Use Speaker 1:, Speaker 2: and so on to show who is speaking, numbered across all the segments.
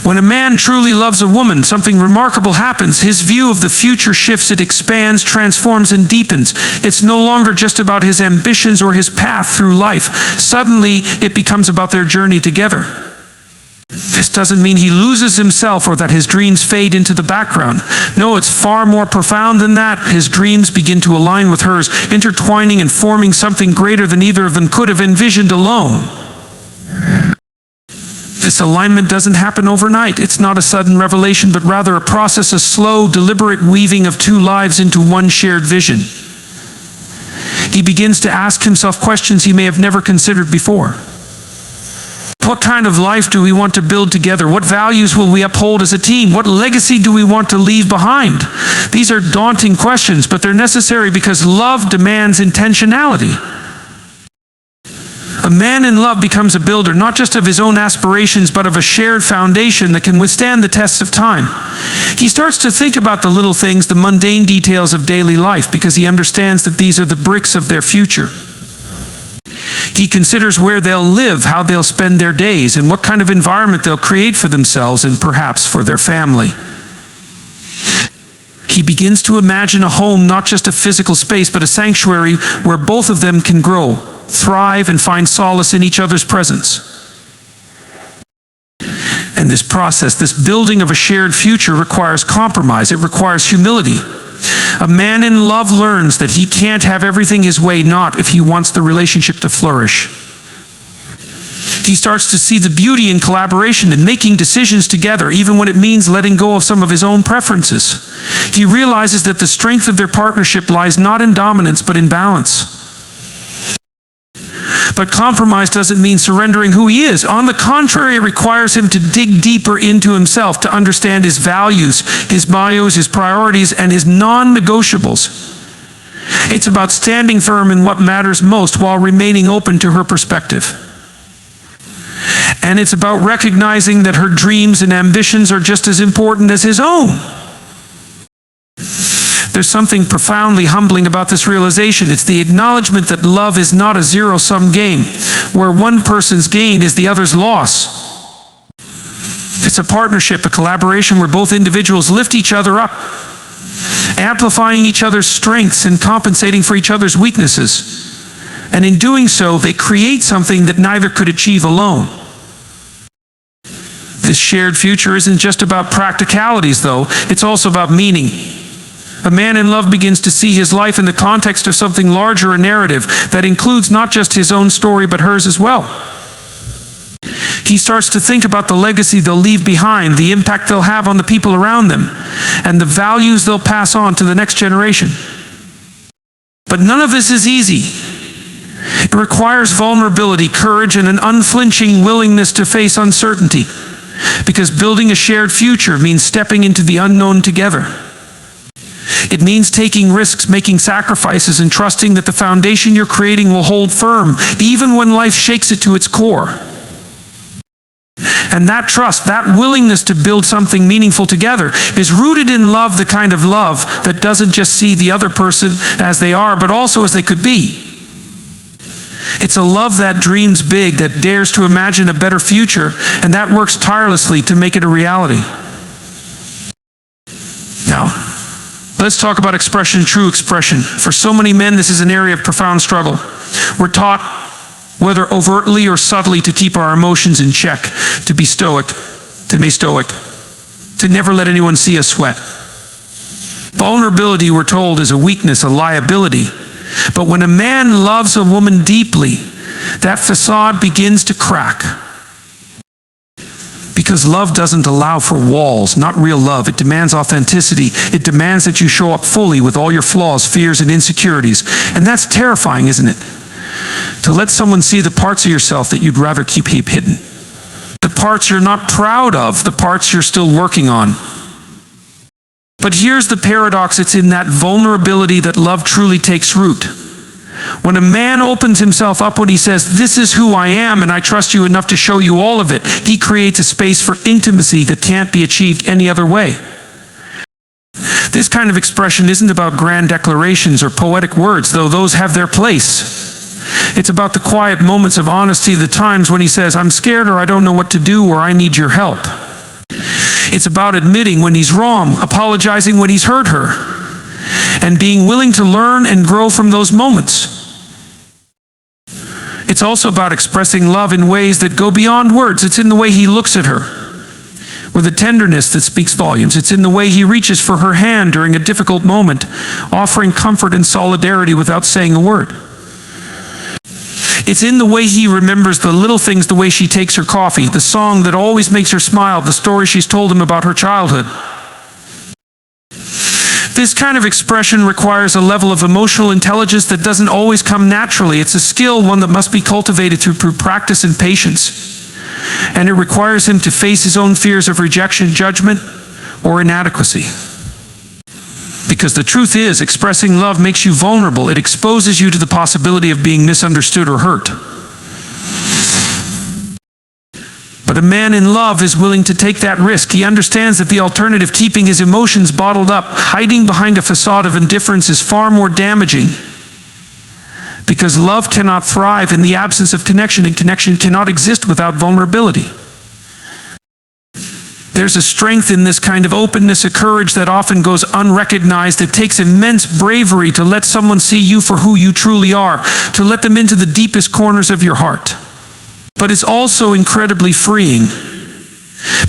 Speaker 1: When a man truly loves a woman, something remarkable happens. His view of the future shifts, it expands, transforms, and deepens. It's no longer just about his ambitions or his path through life. Suddenly, it becomes about their journey together. This doesn't mean he loses himself or that his dreams fade into the background. No, it's far more profound than that. His dreams begin to align with hers, intertwining and forming something greater than either of them could have envisioned alone. This alignment doesn't happen overnight. It's not a sudden revelation, but rather a process, a slow, deliberate weaving of two lives into one shared vision. He begins to ask himself questions he may have never considered before. What kind of life do we want to build together? What values will we uphold as a team? What legacy do we want to leave behind? These are daunting questions, but they're necessary because love demands intentionality. A man in love becomes a builder, not just of his own aspirations, but of a shared foundation that can withstand the tests of time. He starts to think about the little things, the mundane details of daily life, because he understands that these are the bricks of their future. He considers where they'll live, how they'll spend their days, and what kind of environment they'll create for themselves and perhaps for their family. He begins to imagine a home, not just a physical space, but a sanctuary where both of them can grow, thrive, and find solace in each other's presence. And this process, this building of a shared future, requires compromise. It requires humility. A man in love learns that he can't have everything his way, not if he wants the relationship to flourish. He starts to see the beauty in collaboration and making decisions together, even when it means letting go of some of his own preferences. He realizes that the strength of their partnership lies not in dominance, but in balance. But compromise doesn't mean surrendering who he is. On the contrary, it requires him to dig deeper into himself, to understand his values, his bios, his priorities, and his non-negotiables. It's about standing firm in what matters most while remaining open to her perspective. And it's about recognizing that her dreams and ambitions are just as important as his own. There's something profoundly humbling about this realization. It's the acknowledgement that love is not a zero-sum game, where one person's gain is the other's loss. It's a partnership, a collaboration where both individuals lift each other up, amplifying each other's strengths and compensating for each other's weaknesses. And in doing so, they create something that neither could achieve alone. This shared future isn't just about practicalities, though. It's also about meaning. A man in love begins to see his life in the context of something larger, a narrative that includes not just his own story, but hers as well. He starts to think about the legacy they'll leave behind, the impact they'll have on the people around them, and the values they'll pass on to the next generation. But none of this is easy. It requires vulnerability, courage, and an unflinching willingness to face uncertainty, because building a shared future means stepping into the unknown together. It means taking risks, making sacrifices, and trusting that the foundation you're creating will hold firm, even when life shakes it to its core. And that trust, that willingness to build something meaningful together, is rooted in love, the kind of love that doesn't just see the other person as they are, but also as they could be. It's a love that dreams big, that dares to imagine a better future, and that works tirelessly to make it a reality. Now, let's talk about expression, true expression. For so many men, this is an area of profound struggle. We're taught, whether overtly or subtly, to keep our emotions in check, to be stoic, to never let anyone see us sweat. Vulnerability, we're told, is a weakness, a liability. But when a man loves a woman deeply, that facade begins to crack. Because love doesn't allow for walls, not real love. It demands authenticity. It demands that you show up fully with all your flaws, fears, and insecurities. And that's terrifying, isn't it? To let someone see the parts of yourself that you'd rather keep hidden. The parts you're not proud of, the parts you're still working on. But here's the paradox. It's in that vulnerability that love truly takes root. When a man opens himself up, when he says, "This is who I am, and I trust you enough to show you all of it," he creates a space for intimacy that can't be achieved any other way. This kind of expression isn't about grand declarations or poetic words, though those have their place. It's about the quiet moments of honesty, the times when he says, "I'm scared," or "I don't know what to do," or "I need your help." It's about admitting when he's wrong, apologizing when he's hurt her, and being willing to learn and grow from those moments. It's also about expressing love in ways that go beyond words. It's in the way he looks at her, with a tenderness that speaks volumes. It's in the way he reaches for her hand during a difficult moment, offering comfort and solidarity without saying a word. It's in the way he remembers the little things, the way she takes her coffee, the song that always makes her smile, the story she's told him about her childhood. This kind of expression requires a level of emotional intelligence that doesn't always come naturally. It's a skill, one that must be cultivated through practice and patience. And it requires him to face his own fears of rejection, judgment, or inadequacy. Because the truth is, expressing love makes you vulnerable. It exposes you to the possibility of being misunderstood or hurt. But a man in love is willing to take that risk. He understands that the alternative, keeping his emotions bottled up, hiding behind a facade of indifference, is far more damaging. Because love cannot thrive in the absence of connection, and connection cannot exist without vulnerability. There's a strength in this kind of openness, a courage that often goes unrecognized. It takes immense bravery to let someone see you for who you truly are, to let them into the deepest corners of your heart. But it's also incredibly freeing.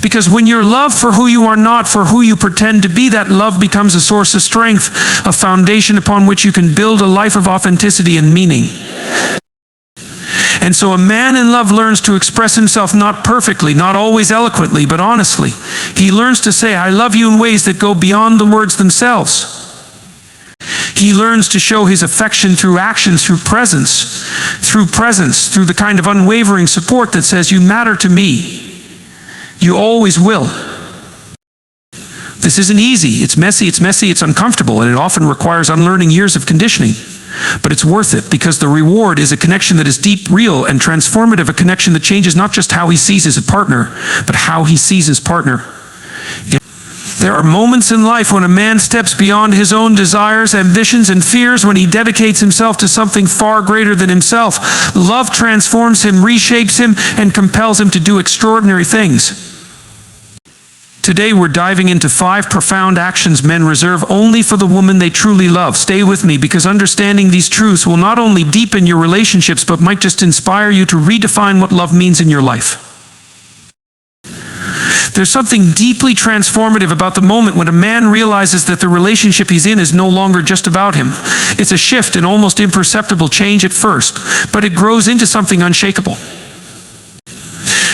Speaker 1: Because when you're loved for who you are, not for who you pretend to be, that love becomes a source of strength, a foundation upon which you can build a life of authenticity and meaning. And so a man in love learns to express himself not perfectly, not always eloquently, but honestly. He learns to say, "I love you," in ways that go beyond the words themselves. He learns to show his affection through actions, through presence, through the kind of unwavering support that says, "You matter to me. You always will." This isn't easy. It's messy, it's uncomfortable, and it often requires unlearning years of conditioning. But it's worth it, because the reward is a connection that is deep, real, and transformative, a connection that changes not just how he sees his partner, but how he sees his partner. There are moments in life when a man steps beyond his own desires, ambitions, and fears, when he dedicates himself to something far greater than himself. Love transforms him, reshapes him, and compels him to do extraordinary things. Today we're diving into 5 profound actions men reserve only for the woman they truly love. Stay with me, because understanding these truths will not only deepen your relationships, but might just inspire you to redefine what love means in your life. There's something deeply transformative about the moment when a man realizes that the relationship he's in is no longer just about him. It's a shift, an almost imperceptible change at first, but it grows into something unshakable.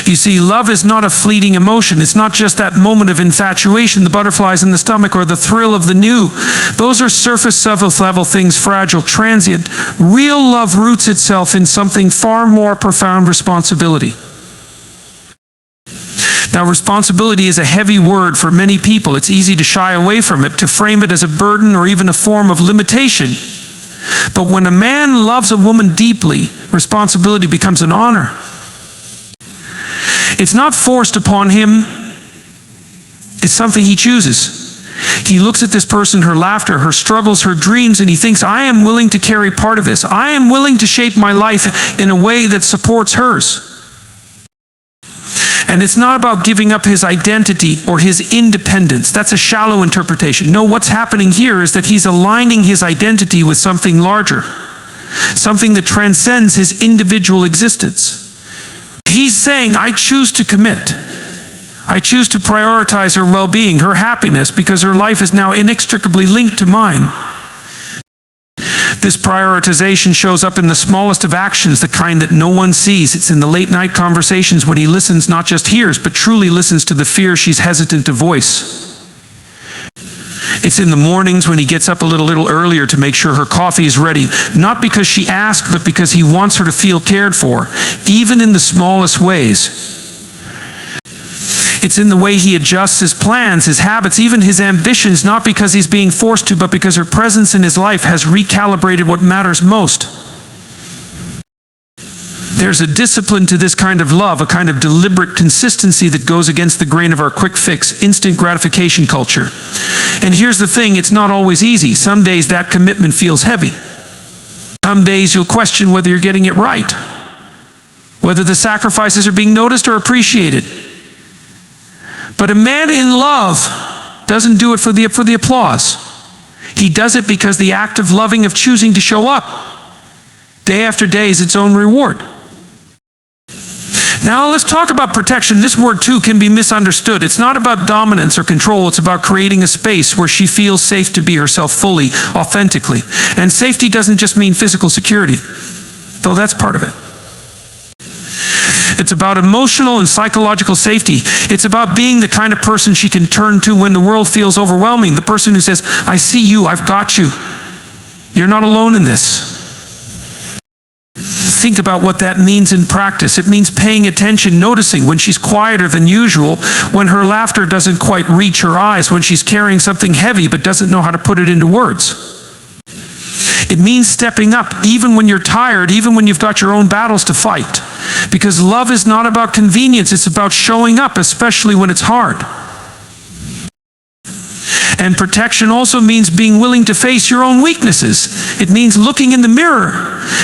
Speaker 1: You see, love is not a fleeting emotion. It's not just that moment of infatuation, the butterflies in the stomach, or the thrill of the new. Those are surface level things, fragile, transient. Real love roots itself in something far more profound: responsibility. Now, responsibility is a heavy word for many people. It's easy to shy away from it, to frame it as a burden or even a form of limitation. But when a man loves a woman deeply, responsibility becomes an honor. It's not forced upon him. It's something he chooses. He looks at this person, her laughter, her struggles, her dreams, and he thinks, "I am willing to carry part of this. I am willing to shape my life in a way that supports hers." And it's not about giving up his identity or his independence. That's a shallow interpretation. No, what's happening here is that he's aligning his identity with something larger, something that transcends his individual existence. He's saying, "I choose to commit. I choose to prioritize her well-being, her happiness, because her life is now inextricably linked to mine." This prioritization shows up in the smallest of actions, the kind that no one sees. It's in the late-night conversations when he listens, not just hears, but truly listens to the fear she's hesitant to voice. It's in the mornings when he gets up a little earlier to make sure her coffee is ready, not because she asked, but because he wants her to feel cared for, even in the smallest ways. It's in the way he adjusts his plans, his habits, even his ambitions, not because he's being forced to, but because her presence in his life has recalibrated what matters most. There's a discipline to this kind of love, a kind of deliberate consistency that goes against the grain of our quick fix, instant gratification culture. And here's the thing, it's not always easy. Some days that commitment feels heavy. Some days you'll question whether you're getting it right, whether the sacrifices are being noticed or appreciated. But a man in love doesn't do it for the applause. He does it because the act of loving, of choosing to show up day after day, is its own reward. Now let's talk about protection. This word too can be misunderstood. It's not about dominance or control. It's about creating a space where she feels safe to be herself fully, authentically. And safety doesn't just mean physical security, though that's part of it. It's about emotional and psychological safety. It's about being the kind of person she can turn to when the world feels overwhelming. The person who says, I see you, I've got you. You're not alone in this. Think about what that means in practice. It means paying attention, noticing when she's quieter than usual, when her laughter doesn't quite reach her eyes, when she's carrying something heavy but doesn't know how to put it into words. It means stepping up even when you're tired, even when you've got your own battles to fight. Because love is not about convenience, it's about showing up, especially when it's hard. And protection also means being willing to face your own weaknesses. It means looking in the mirror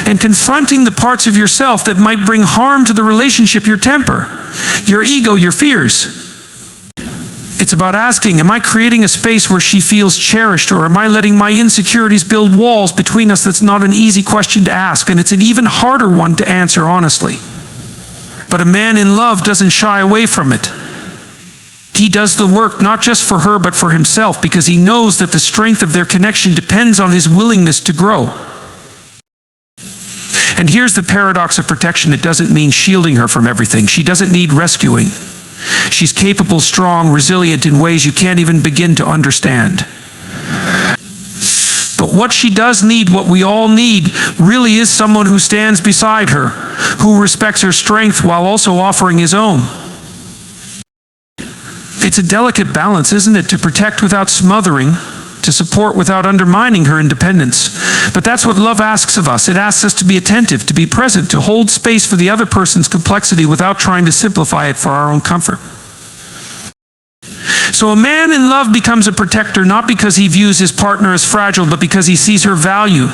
Speaker 1: and confronting the parts of yourself that might bring harm to the relationship, your temper, your ego, your fears. It's about asking, am I creating a space where she feels cherished, or am I letting my insecurities build walls between us? That's not an easy question to ask, and it's an even harder one to answer honestly. But a man in love doesn't shy away from it. He does the work not just for her but for himself, because he knows that the strength of their connection depends on his willingness to grow. And here's the paradox of protection. It doesn't mean shielding her from everything. She doesn't need rescuing. She's capable, strong, resilient in ways you can't even begin to understand. But what she does need, what we all need, really is someone who stands beside her, who respects her strength while also offering his own. It's a delicate balance, isn't it? To protect without smothering, to support without undermining her independence. But that's what love asks of us. It asks us to be attentive, to be present, to hold space for the other person's complexity without trying to simplify it for our own comfort. So a man in love becomes a protector not because he views his partner as fragile, but because he sees her value.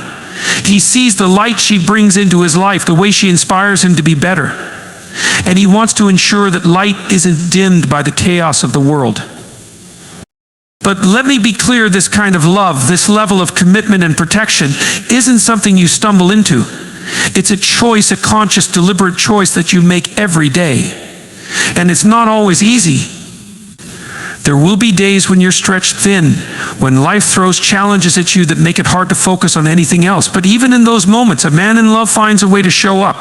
Speaker 1: He sees the light she brings into his life, the way she inspires him to be better. And he wants to ensure that light isn't dimmed by the chaos of the world. But let me be clear, this kind of love, this level of commitment and protection, isn't something you stumble into. It's a choice, a conscious, deliberate choice that you make every day. And it's not always easy. There will be days when you're stretched thin, when life throws challenges at you that make it hard to focus on anything else. But even in those moments, a man in love finds a way to show up.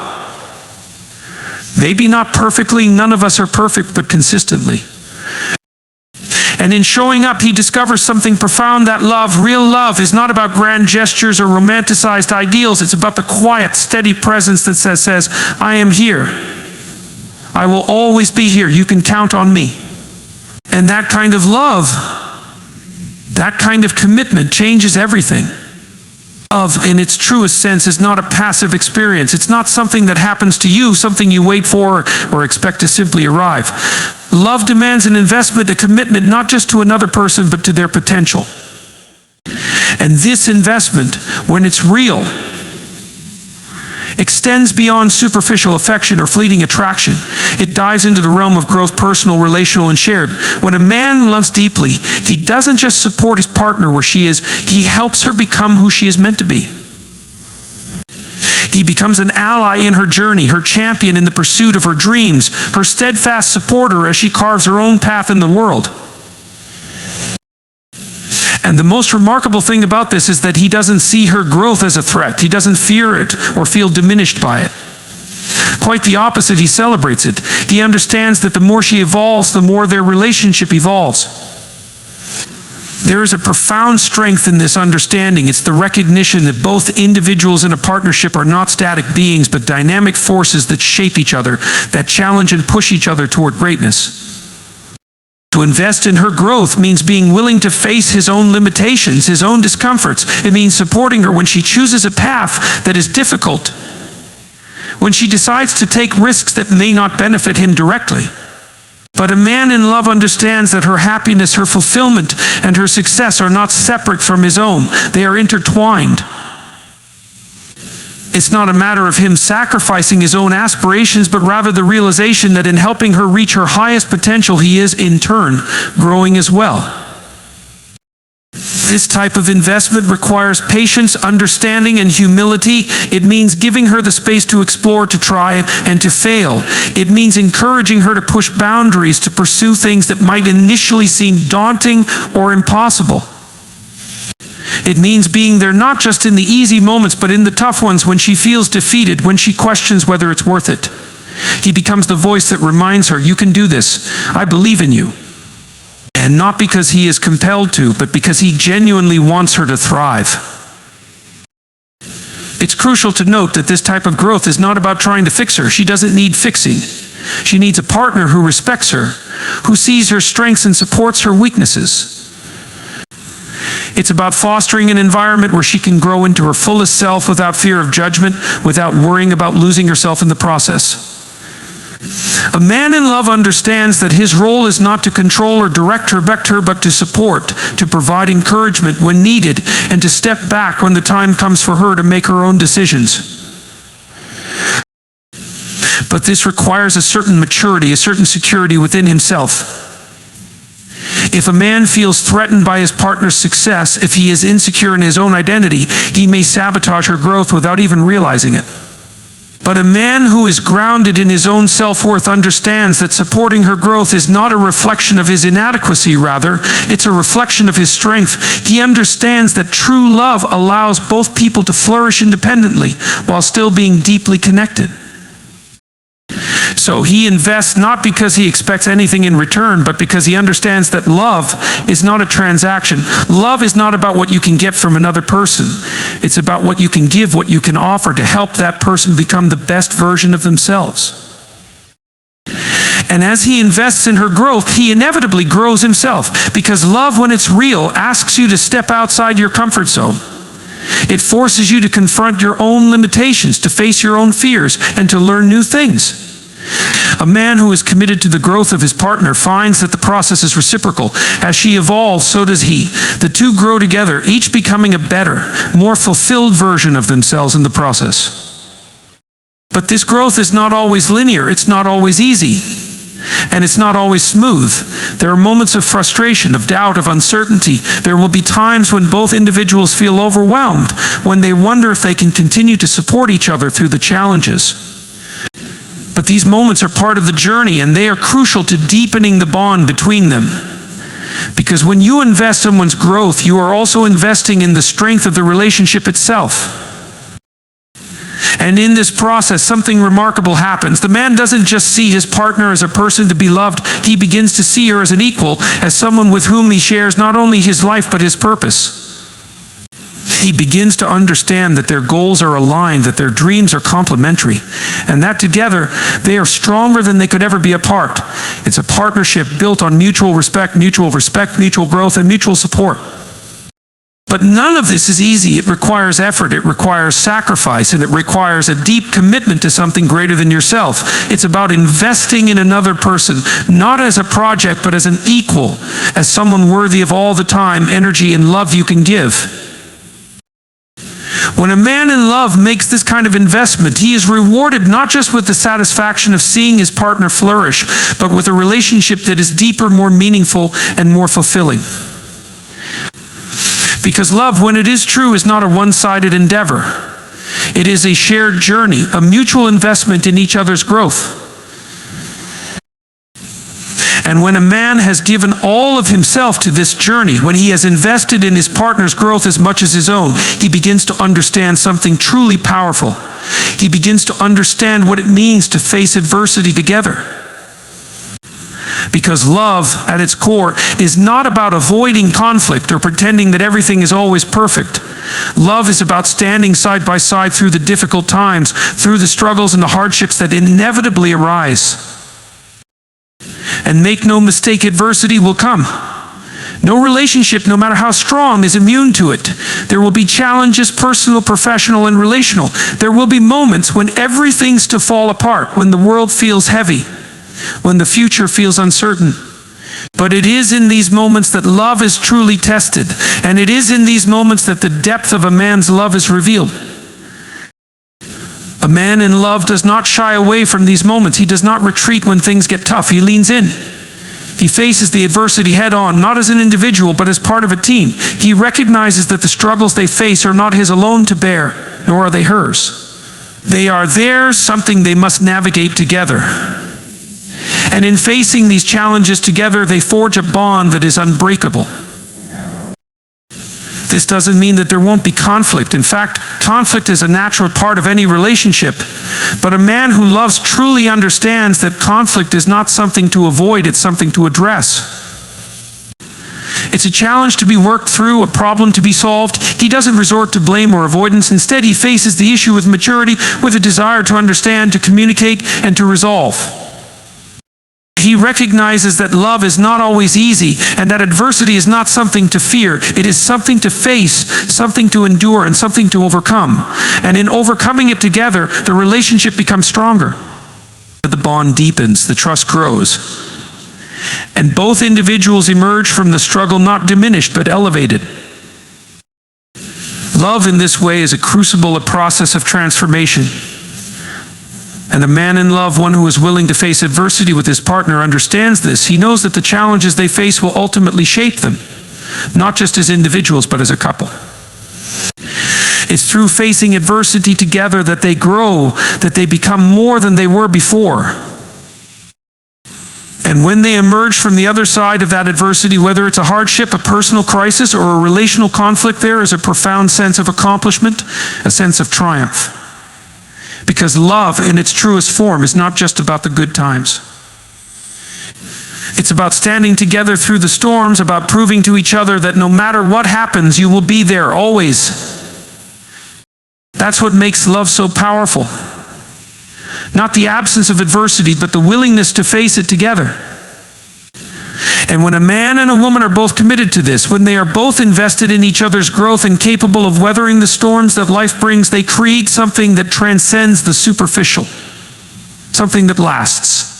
Speaker 1: Maybe not perfectly, none of us are perfect, but consistently. And in showing up, he discovers something profound, that love, real love, is not about grand gestures or romanticized ideals. It's about the quiet, steady presence that says, I am here. I will always be here. You can count on me. And that kind of love, that kind of commitment changes everything. Love, in its truest sense, is not a passive experience. It's not something that happens to you, something you wait for or expect to simply arrive. Love demands an investment, a commitment, not just to another person, but to their potential. And this investment, when it's real, extends beyond superficial affection or fleeting attraction. It dives into the realm of growth, personal, relational, and shared. When a man loves deeply, he doesn't just support his partner where she is, he helps her become who she is meant to be. He becomes an ally in her journey, her champion in the pursuit of her dreams, her steadfast supporter as she carves her own path in the world. And the most remarkable thing about this is that he doesn't see her growth as a threat. He doesn't fear it or feel diminished by it. Quite the opposite, he celebrates it. He understands that the more she evolves, the more their relationship evolves. There is a profound strength in this understanding. It's the recognition that both individuals in a partnership are not static beings, but dynamic forces that shape each other, that challenge and push each other toward greatness. To invest in her growth means being willing to face his own limitations, his own discomforts. It means supporting her when she chooses a path that is difficult, when she decides to take risks that may not benefit him directly. But a man in love understands that her happiness, her fulfillment, and her success are not separate from his own. They are intertwined. It's not a matter of him sacrificing his own aspirations, but rather the realization that in helping her reach her highest potential, he is, in turn, growing as well. This type of investment requires patience, understanding, and humility. It means giving her the space to explore, to try, and to fail. It means encouraging her to push boundaries, to pursue things that might initially seem daunting or impossible. It means being there not just in the easy moments, but in the tough ones, when she feels defeated, when she questions whether it's worth it. He becomes the voice that reminds her, "You can do this. I believe in you." And not because he is compelled to, but because he genuinely wants her to thrive. It's crucial to note that this type of growth is not about trying to fix her. She doesn't need fixing. She needs a partner who respects her, who sees her strengths and supports her weaknesses. It's about fostering an environment where she can grow into her fullest self without fear of judgment, without worrying about losing herself in the process. A man in love understands that his role is not to control or direct her, but to support, to provide encouragement when needed, and to step back when the time comes for her to make her own decisions. But this requires a certain maturity, a certain security within himself. If a man feels threatened by his partner's success, if he is insecure in his own identity, he may sabotage her growth without even realizing it. But a man who is grounded in his own self-worth understands that supporting her growth is not a reflection of his inadequacy, rather, it's a reflection of his strength. He understands that true love allows both people to flourish independently while still being deeply connected. So he invests not because he expects anything in return, but because he understands that love is not a transaction. Love is not about what you can get from another person. It's about what you can give, what you can offer to help that person become the best version of themselves. And as he invests in her growth, he inevitably grows himself, because love, when it's real, asks you to step outside your comfort zone. It forces you to confront your own limitations, to face your own fears, and to learn new things. A man who is committed to the growth of his partner finds that the process is reciprocal. As she evolves, so does he. The two grow together, each becoming a better, more fulfilled version of themselves in the process. But this growth is not always linear, it's not always easy, and it's not always smooth. There are moments of frustration, of doubt, of uncertainty. There will be times when both individuals feel overwhelmed, when they wonder if they can continue to support each other through the challenges. But these moments are part of the journey, and they are crucial to deepening the bond between them. Because when you invest in someone's growth, you are also investing in the strength of the relationship itself. And in this process, something remarkable happens. The man doesn't just see his partner as a person to be loved. He begins to see her as an equal, as someone with whom he shares not only his life, but his purpose. He begins to understand that their goals are aligned, that their dreams are complementary, and that together they are stronger than they could ever be apart. It's a partnership built on mutual respect, mutual growth, and mutual support. But none of this is easy. It requires effort, it requires sacrifice, and it requires a deep commitment to something greater than yourself. It's about investing in another person, not as a project, but as an equal, as someone worthy of all the time, energy, and love you can give. When a man in love makes this kind of investment, he is rewarded not just with the satisfaction of seeing his partner flourish, but with a relationship that is deeper, more meaningful, and more fulfilling. Because love, when it is true, is not a one-sided endeavor. It is a shared journey, a mutual investment in each other's growth. And when a man has given all of himself to this journey, when he has invested in his partner's growth as much as his own, he begins to understand something truly powerful. He begins to understand what it means to face adversity together. Because love, at its core, is not about avoiding conflict or pretending that everything is always perfect. Love is about standing side by side through the difficult times, through the struggles and the hardships that inevitably arise. And make no mistake, adversity will come. No relationship, no matter how strong, is immune to it. There will be challenges, personal, professional, and relational. There will be moments when everything's to fall apart, when the world feels heavy, when the future feels uncertain. But it is in these moments that love is truly tested, and it is in these moments that the depth of a man's love is revealed. man in love does not shy away from these moments. He does not retreat when things get tough. He leans in. He faces the adversity head on, not as an individual, but as part of a team. He recognizes that the struggles they face are not his alone to bear, nor are they hers. They are theirs, something they must navigate together. And in facing these challenges together, they forge a bond that is unbreakable. This doesn't mean that there won't be conflict. In fact, conflict is a natural part of any relationship. But a man who loves truly understands that conflict is not something to avoid, it's something to address. It's a challenge to be worked through, a problem to be solved. He doesn't resort to blame or avoidance. Instead, he faces the issue with maturity, with a desire to understand, to communicate, and to resolve. He recognizes that love is not always easy, and that adversity is not something to fear. It is something to face, something to endure, and something to overcome. And in overcoming it together, the relationship becomes stronger. The bond deepens, the trust grows. And both individuals emerge from the struggle not diminished, but elevated. Love in this way is a crucible, a process of transformation. And a man in love, one who is willing to face adversity with his partner, understands this. He knows that the challenges they face will ultimately shape them, not just as individuals, but as a couple. It's through facing adversity together that they grow, that they become more than they were before. And when they emerge from the other side of that adversity, whether it's a hardship, a personal crisis, or a relational conflict, there is a profound sense of accomplishment, a sense of triumph. Because love in its truest form is not just about the good times. It's about standing together through the storms, about proving to each other that no matter what happens, you will be there always. That's what makes love so powerful. Not the absence of adversity, but the willingness to face it together. And when a man and a woman are both committed to this, when they are both invested in each other's growth and capable of weathering the storms that life brings, they create something that transcends the superficial, something that lasts.